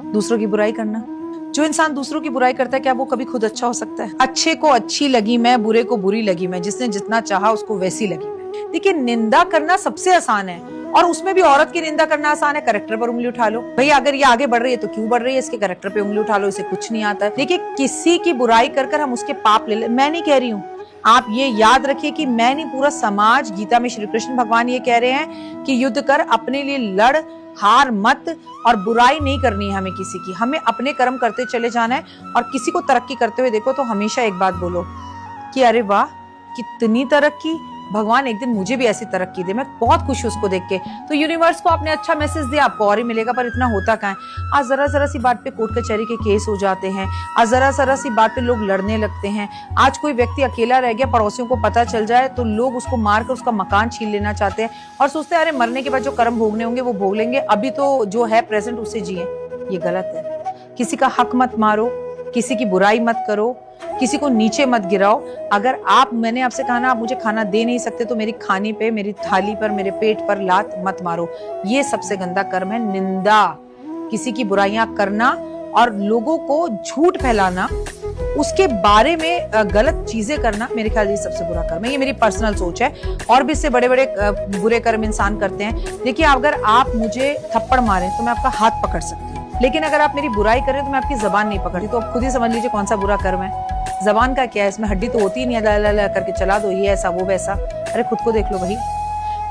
दूसरों की बुराई करना। जो इंसान दूसरों की बुराई करता है क्या वो कभी खुद अच्छा हो सकता है? अच्छे को अच्छी लगी मैं, बुरे को बुरी लगी मैं, जिसने जितना चाहा उसको वैसी लगी मैं। देखिए, निंदा करना सबसे आसान है, और उसमें भी औरत की निंदा करना आसान है। कैरेक्टर पर उंगली उठा लो, भाई अगर ये आगे बढ़ रही है तो क्यों बढ़ रही है, इसके कैरेक्टर पे उंगली उठा लो, इसे कुछ नहीं आता। देखिए, किसी की बुराई कर हम उसके पाप ले ले, मैं नहीं कह रही हूँ, आप ये याद रखिए कि मैं नहीं, पूरा समाज, गीता में श्री कृष्ण भगवान ये कह रहे हैं कि युद्ध कर, अपने लिए लड़, हार मत, और बुराई नहीं करनी है हमें किसी की। हमें अपने कर्म करते चले जाना है, और किसी को तरक्की करते हुए देखो तो हमेशा एक बात बोलो कि अरे वाह कितनी तरक्की, भगवान एक दिन मुझे भी ऐसी तरक्की दे, मैं बहुत खुश हूं उसको देख के। तो यूनिवर्स को आपने अच्छा मैसेज दिया, आपको और ही मिलेगा, पर इतना होता कहाँ है। आज जरा जरा सी बात पे कोर्ट कचहरी के केस हो जाते हैं, आज जरा जरा सी बात पे लोग लड़ने लगते हैं। आज कोई व्यक्ति अकेला रह गया, पड़ोसियों को पता चल जाए तो लोग उसको मारकर उसका मकान छीन लेना चाहते हैं, और सोचते हैं अरे मरने के बाद जो कर्म भोगने होंगे वो भोग लेंगे, अभी तो जो है प्रेजेंट उससे जिए। ये गलत है। किसी का हक मत मारो, किसी की बुराई मत करो, किसी को नीचे मत गिराओ। अगर मैंने आपसे कहा ना आप मुझे खाना दे नहीं सकते तो मेरी खाने पे, मेरी थाली पर, मेरे पेट पर लात मत मारो। ये सबसे गंदा कर्म है, निंदा, किसी की बुराइयां करना और लोगों को झूठ फैलाना, उसके बारे में गलत चीजें करना, मेरे ख्याल ये सबसे बुरा कर्म है। ये मेरी पर्सनल सोच है, और भी इससे बड़े बड़े बुरे कर्म इंसान करते हैं। देखिए, अगर आप मुझे थप्पड़ मारें तो मैं आपका हाथ पकड़ सकती हूँ, लेकिन अगर आप मेरी बुराई करें तो मैं आपकी जबान नहीं पकड़ती। तो आप खुद ही समझ लीजिए कौन सा बुरा कर्म है। जबान का क्या है, इसमें हड्डी तो होती ही नहीं है, ला करके चला दो, ये ऐसा वो वैसा। अरे खुद को देख लो भाई।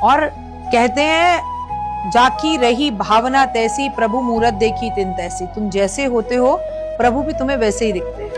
और कहते हैं जाकी रही भावना तैसी, प्रभु मूरत देखी तिन तैसी। तुम जैसे होते हो प्रभु भी तुम्हें वैसे ही दिखते हैं।